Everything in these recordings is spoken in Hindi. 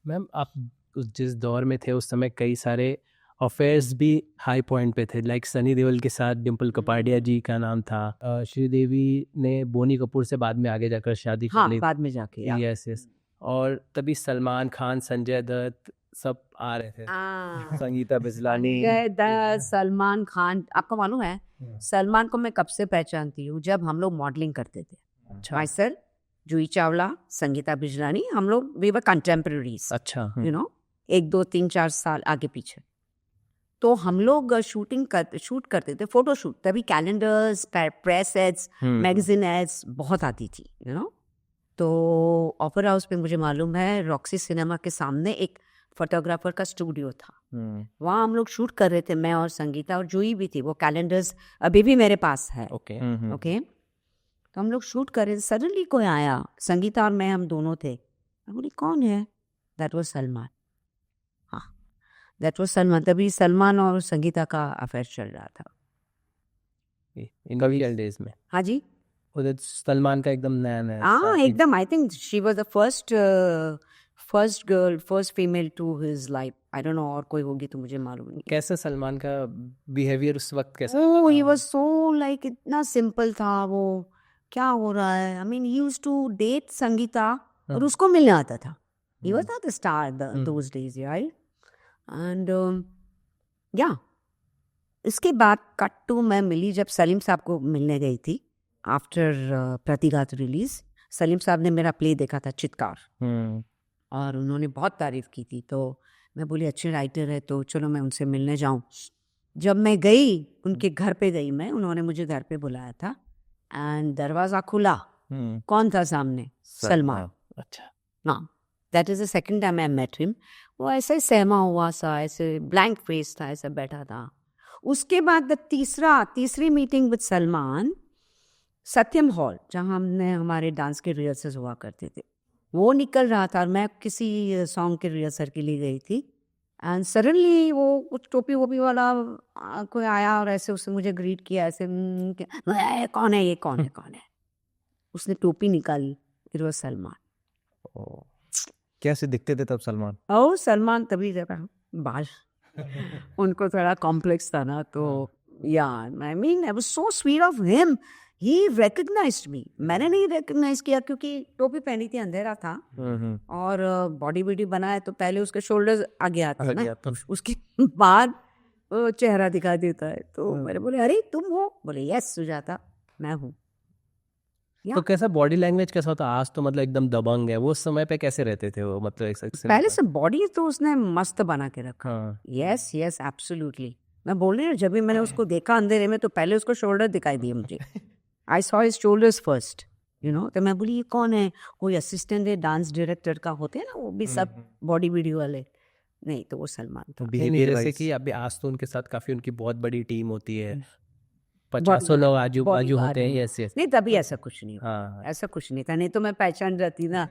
मैम आप जिस दौर में थे उस समय कई सारे अफेयर्स भी हाई पॉइंट पे थे, लाइक सनी देओल के साथ डिम्पल कपाड़िया जी का नाम था। श्रीदेवी ने बोनी कपूर से बाद में आगे जाकर शादी कर ली। बाद में जाके यस यस। और तभी सलमान खान, संजय दत्त सब आ रहे थे, संगीता बिजलानी। सलमान खान, आपको मालूम है सलमान को मैं कब से पहचानती हूँ, जब हम लोग मॉडलिंग करते थे। माई सेल्फ, जूही चावला, संगीता बिजलानी, हम लोग वी वर कंटेम्पररीज। अच्छा। यू नो 1 2 3 4 साल आगे पीछे। तो हम लोग शूट करते थे, फोटो शूट। तभी calendars, press ads, magazine ads बहुत आती थी, यू नो। तो ओपेरा हाउस पे मुझे मालूम है रॉक्सी सिनेमा के सामने एक फोटोग्राफर का स्टूडियो था। वहाँ हम लोग शूट कर रहे थे, मैं और संगीता, और जूही भी थी। वो कैलेंडर्स अभी भी मेरे पास है। ओके। ओके। तो हम लोग शूट कर रहे थे, सडनली कोई आया, संगीता और मैं, हम दोनों थे। मैं बोली कौन है? That was Salman. हाँ, दैट वाज सलमान। तभी सलमान और संगीता का अफेयर चल रहा था इन रियल डेज में। हाँ जी, उधर सलमान का एकदम नया नया। हाँ एकदम। I think she was the first girl, first female to his life. I don't know और कोई होगी तो मुझे मालूम नहीं। कैसे सलमान का बिहेवियर उस वक्त कैसा? Oh, he was so like, इतना सिंपल था वो। क्या हो रहा है? I mean he used to date Sangeeta और उसको मिलने आता था। He was not the star those days, right? And या इसके बाद कट टू मैं मिली जब सलीम साहब को मिलने गई थी आफ्टर प्रतिघात रिलीज। सलीम साहब ने मेरा प्ले देखा था चित्कार, और उन्होंने बहुत तारीफ की थी। तो मैं बोली अच्छे राइटर है तो चलो मैं उनसे मिलने जाऊं। जब मैं गई उनके घर पे गई मैं, उन्होंने मुझे घर पे बुलाया था एंड दरवाज़ा खुला। कौन था सामने? सलमान। अच्छा। हाँ, that is the second time I met him. वो ऐसे ही सहमा हुआ सा, ऐसे ब्लैंक फेस था, ऐसे बैठा था। उसके बाद तीसरी meeting with Salman, Satyam hall, जहाँ हमने हमारे डांस के रिहर्सल्स हुआ करते थे, वो निकल रहा था और मैं किसी सॉन्ग के रिहर्सल के लिए गई थी। एंड सडनली वो कुछ टोपी वोपी वाला कोई आया और ऐसे उसने मुझे ग्रीट किया ऐसे, कौन है ये, कौन है? उसने टोपी निकाली, इट वाज सलमान। कैसे दिखते थे तब सलमान? ओ सलमान तभी जरा बाल उनको थोड़ा कॉम्प्लेक्स था ना, तो या I mean I was so sweet of him. He recognised me. मैंने नहीं रिकग्नाइज किया क्योंकि टोपी पहनी थी, अंधेरा था, और बॉडी बीडी बनाया तो पहले उसके शोल्डर्स आगे आते ना, उसके बाद चेहरा दिखा देता है। तो मैंने बोले अरे तुम हो? बोले यस सुजाता, मैं हूँ। तो कैसा बॉडी लैंग्वेज कैसा होता? आज तो मतलब एकदम दबंग है, वो समय पे कैसे रहते थे वो? मतलब पहले से बॉडी तो उसने मस्त बना के रखा। Yes yes absolutely. मैं बोल रही हूँ, जब भी मैंने उसको देखा अंधेरे में तो पहले उसको शोल्डर दिखाई दिए मुझे। I saw his shoulders first, you know. तो मैं बोली ये कौन है? कोई असिस्टेंट है डांस डायरेक्टर का, होते हैं ना वो भी सब बॉडी वीडियो वाले। नहीं, तो वो सलमान था। जैसे कि अभी आज तो उनके साथ काफी उनकी बहुत बड़ी टीम होती है, 50 लोग आजू बाजू होते हैं। Yes yes. नहीं, तभी ऐसा कुछ नहीं हुआ। ऐसा कुछ नहीं था, नहीं तो मैं पहचान जाती ना।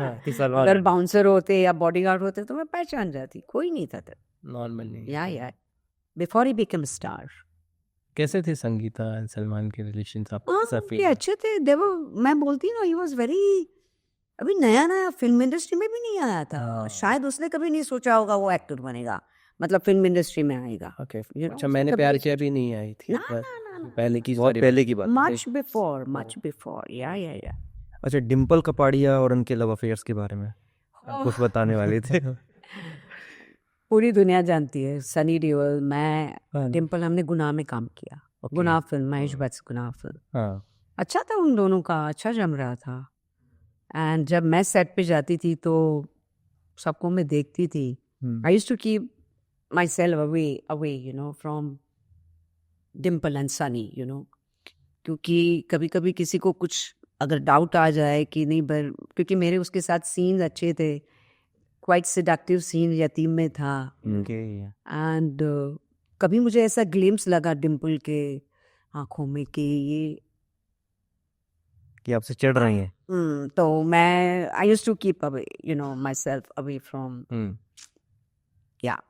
अगर बाउंसर होते या बॉडीगार्ड होते तो मैं पहचान जाती। कोई नहीं था तब, नॉर्मल नहीं। या बिफोर ही बिकम स्टार। कैसे थे संगीता एंड सलमान के रिलेशंस? आप अच्छे थे। मैं बोलती हूँ, ही वाज वेरी, अभी नया फिल्म इंडस्ट्री में भी नहीं आया था। शायद उसने कभी नहीं सोचा होगा वो एक्टर बनेगा, मतलब फिल्म इंडस्ट्री में आएगा। अच्छा, मैंने प्यार किया भी नहीं आई थी। ना, पहले की बात। मच बिफोर या। अच्छा, डिम्पल कपाड़िया और उनके लव अफेयर्स के बारे में कुछ बताने वाले थे? पूरी दुनिया जानती है। सनी देओल, मैं, डिम्पल, हमने गुनाह में काम किया। गुनाह फिल्म, महेश भट्ट गुनाह फिल्म। अच्छा था उन दोनों का, अच्छा जम रहा था। एंड जब मैं सेट पे जाती थी तो सबको मैं देखती थी। I used to keep myself away you know from Dimple and Sunny, you know, क्योंकि कभी कभी किसी को कुछ अगर डाउट आ जाए कि नहीं, क्योंकि मेरे उसके साथ सीन्स अच्छे थे, क्वाइट सिडक्टिव सीन यतीम में था। एंड कभी मुझे ऐसा ग्लिम्स लगा डिम्पल के आंखों में कि आपसे चढ़ रही हैं। तो मैं I used to keep away, you know, myself away from. या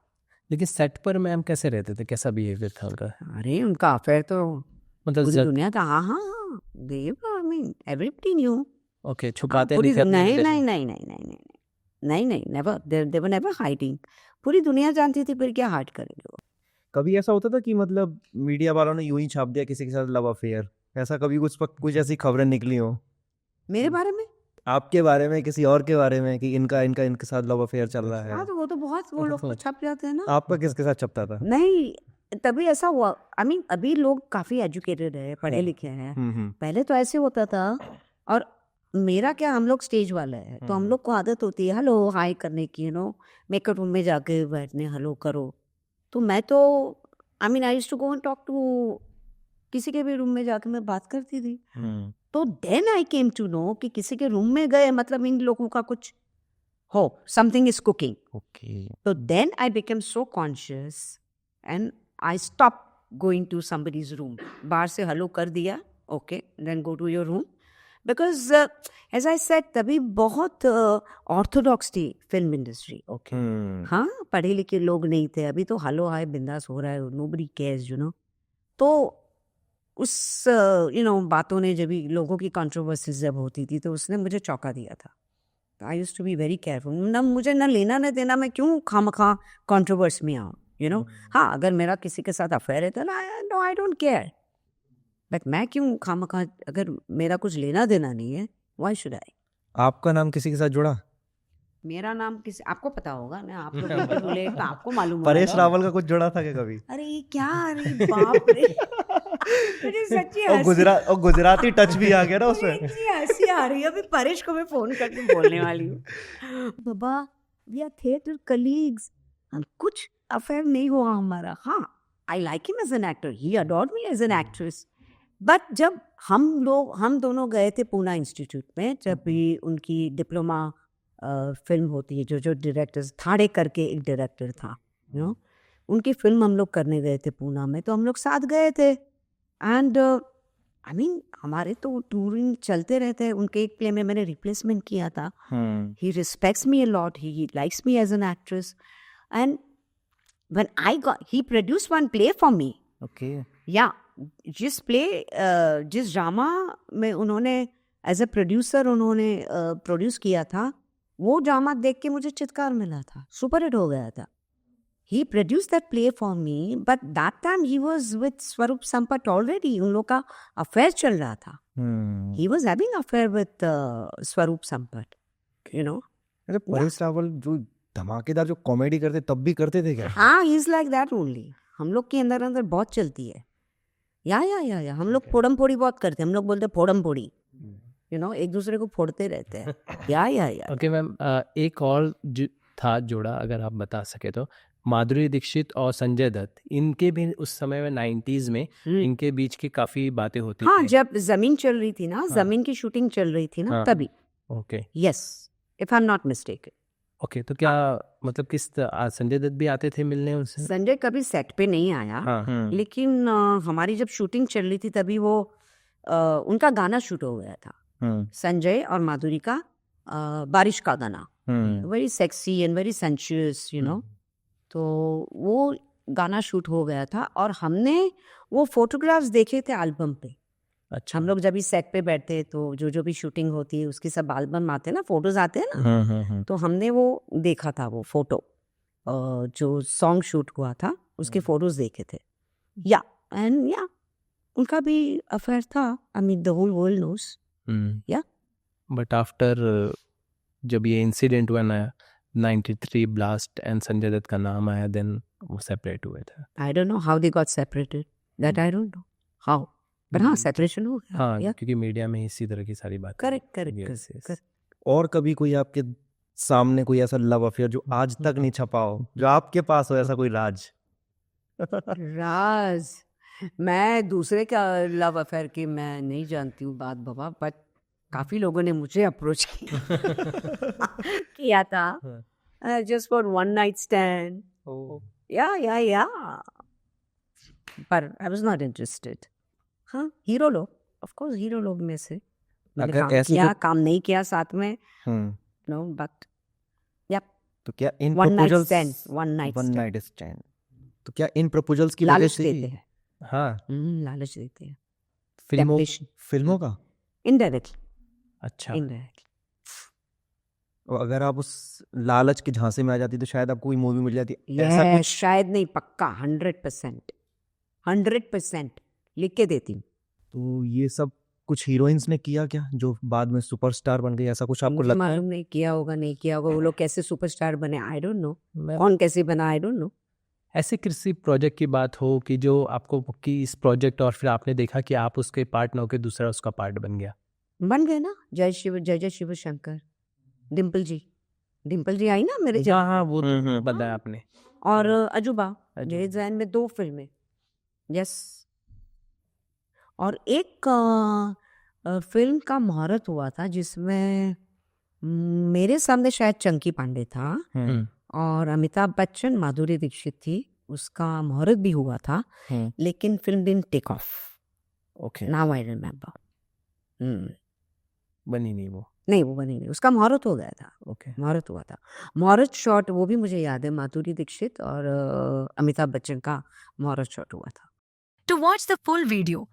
लेकिन सेट पर मैम कैसे रहते थे? कैसा बिहेवियर था उनका? अरे उनका अफेयर तो मतलब पूरी दुनिया था। हाँ, Dev, I mean everybody knew. Okay, छुपाते नहीं। नहीं नहीं, never, they were never hiding. पूरी दुनिया जानती थी, फिर क्या हाइड करेंगे वो। कभी ऐसा होता था कि मतलब मीडिया वालों ने यूं ही छाप दिया किसी के साथ लव अफेयर, ऐसा कभी कुछ ऐसी खबरें निकली हो मेरे बारे में? आपके बारे में, किसी और के बारे में, कि इनका इनका इनके साथ लव अफेयर चल रहा हाँ, है? तो वो तो बहुत वो लोग तो छप जाते हैं ना। आपका किसके साथ छपता था? नहीं, तभी ऐसा हुआ। आई मीन अभी लोग काफी एजुकेटेड है, पढ़े लिखे हैं। पहले तो ऐसे होता था। और मेरा क्या, हम लोग स्टेज वाला है, तो हम लोग को आदत होती है हेलो हाय करने की, मेकअप रूम में जाके बैठने, हेलो करो। तो मैं तो I mean I used to go and talk to, किसी के भी रूम में जाके मैं बात करती थी। तो then I came to know कि किसी के रूम में गए मतलब इन लोगों का कुछ हो, something is cooking. Okay. So then I became so conscious and I stopped going to somebody's room. बाहर से हेलो कर दिया, okay, then go to your room. Because as I said, तभी बहुत ऑर्थोडॉक्स थी फिल्म इंडस्ट्री, okay. हाँ, पढ़े लिखे लोग नहीं थे, अभी तो हेलो हाय बिंदास हो रहा है, nobody cares, तो उस बातों ने जब भी लोगों की कंट्रोवर्सीज जब होती थी तो उसने मुझे चौंका दिया था। I used to be very careful, ना मुझे ना लेना ना देना, मैं क्यों खामखा कंट्रोवर्सी में आऊँ, हाँ, अगर मेरा किसी के साथ अफेयर है तो ना, no I don't care, but मैं क्यों खामखा, अगर मेरा कुछ लेना देना नहीं है, व्हाई शुड आई। आपका नाम किसी के साथ जुड़ा? मेरा नाम किसी, आपको पता होगा ना, आप लोग बिल्कुल बोले तो आपको मालूम होगा। परेश रावल का कुछ जुड़ा था क्या कभी? अरे ये क्या, अरे बाप रे, मुझे सच्ची और गुजराती टच भी आ गया ना उसमें। इतनी हंसी आ रही है, अभी परेश को मैं फोन करके बोलने वाली हूँ। बाबा, वी आर थिएटर कलीग्स, कुछ अफेयर नहीं हुआ हमारा। हाँ, I like him as an actor, he adored me as an actress. But जब हम दोनों गए थे पूना इंस्टीट्यूट में, जब भी उनकी डिप्लोमा फिल्म होती है, जो डायरेक्टर्स, थाड़े करके एक डायरेक्टर था, उनकी फिल्म हम लोग करने गए थे पूना में, तो हम लोग साथ गए थे। एंड आई मीन हमारे तो टूरिंग चलते रहते हैं। उनके एक प्ले में मैंने रिप्लेसमेंट किया था। He respects me a lot, he likes me as an actress, and when I got, he produced one play for me. Okay. या जिस ड्रामा में उन्होंने एज अ प्रोड्यूसर उन्होंने प्रोड्यूस किया था, वो ड्रामा देख के मुझे चित्कार मिला था, सुपर हिट हो गया था। He produced that play for me, but that time he was with Swarup Sampat already. उन लोग का अफेयर चल रहा था। He was having affair with Swarup Sampat, अरे परेश रावल जो धमाकेदार जो कॉमेडी करते तब भी करते थे क्या? हाँ, he is like that only. हम लोग के अंदर अंदर बहुत चलती है। या हम लोग फोड़म फोड़ी बहुत करते हैं। हम लोग बोलते हैं फोड़म फोड़ी, एक दूसरे को फोड़ते रहते हैं। या ओके मैम, एक और था जोड़ा, अगर आप बता सके तो, माधुरी दीक्षित और संजय दत्त, इनके भी उस समय में 90s में इनके बीच की काफी बातें होती हाँ, थी। जब जमीन चल रही थी ना, जमीन की शूटिंग चल रही थी ना, तभी। Okay, yes, if I am not mistaken. Okay, तो क्या मतलब संजय दत्त भी आते थे मिलने उनसे? संजय कभी सेट पे नहीं आया, लेकिन हमारी जब शूटिंग चल रही थी तभी वो उनका गाना शूट हो गया था, संजय और माधुरी का, बारिश का गाना, very sexy and very sensuous, तो वो गाना शूट हो गया था और हमने वो फोटोग्राफ्स देखे थे एल्बम पे। अच्छा, हम लोग जब इस सेट पे बैठते तो जो भी शूटिंग होती है उसकी सब एल्बम आते हैं ना, फोटोज आते हैं ना, तो हमने वो देखा था, वो फोटो जो सॉन्ग शूट हुआ था उसके फोटोज देखे थे। या एंड या उनका भी अफेयर था, I mean the whole world knows. या बट आफ्टर जब ये इंसिडेंट हुआ ना, 93 ब्लास्ट एंड संजय दत्त का नाम आया, देन वो सेपरेट हुए थे। आई don't know how they got separated, that I don't know how, पर हाँ सेपरेशन हो गया। हाँ, क्योंकि मीडिया में इसी तरह की सारी बात। करेक्ट। और कभी कोई आपके सामने कोई ऐसा लव अफेयर जो आज तक नहीं छपा हो, जो आपके पास हो, ऐसा कोई राज? राज, मैं दूसरे का लव अफेयर की मैं नहीं जानती हूँ बात बाबा, बट काफी लोगों ने मुझे अप्रोच किया था, just for one night stand. या पर आई वाज नॉट इंटरेस्टेड। हाँ, हीरो लोग, ऑफ कोर्स हीरो लोग में से मैंने काम नहीं किया साथ में, नो, बट या तो क्या in one proposals, night stand, तो क्या इन प्रपोजल्स की वजह लालच से? देते हैं। हाँ, लालच देते हैं फिल्मों का इनडायरेक्टली। अच्छा, इनडायरेक्टली और अगर आप उस लालच के झांसे में आ जाती तो शायद आपको कोई मूवी मिल जाती, ऐसा यह कुछ? शायद नहीं, पक्का 100% लिख के देती हूँ। तो ये सब कुछ हीरोइंस ने किया क्या जो बाद में सुपरस्टार बन गई, ऐसा कुछ आपको मुझे लगता है? मालूम नहीं, किया होगा नहीं किया होगा, वो लोग कैसे सुपरस्टार बने आई डोंट नो, मैं कौन कैसे बना आई डोंट नो। ऐसे किसी प्रोजेक्ट की बात हो कि जो आपको कि इस प्रोजेक्ट और फिर आपने देखा कि आप उसके पार्ट ना होकर दूसरा उसका पार्ट बन गया? बन गए ना, जय जय शिव शंकर, डिम्पल जी आई ना मेरे हाँ हाँ, वो तो बताया हाँ। आपने। और अजूबा अजूबा। जय जैन में 2 फिल्में, यस। और एक फिल्म का मुहूर्त हुआ था जिसमें मेरे सामने शायद चंकी पांडे था हम्म। और अमिताभ बच्चन, माधुरी दीक्षित थी, उसका मुहूर्त भी हुआ था, लेकिन film didn't take off. Okay, now I remember. बनी नहीं वो। नहीं वो बनी नहीं, उसका मुहूर्त हो गया था, ओके। मुहूर्त हुआ था। मुहूर्त शॉट वो भी मुझे याद है, माधुरी दीक्षित और अमिताभ बच्चन का मुहूर्त शॉट हुआ था। To watch the full video,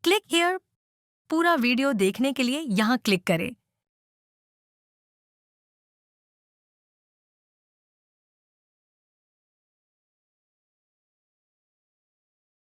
click here. पूरा वीडियो देखने के लिए यहाँ क्लिक करें।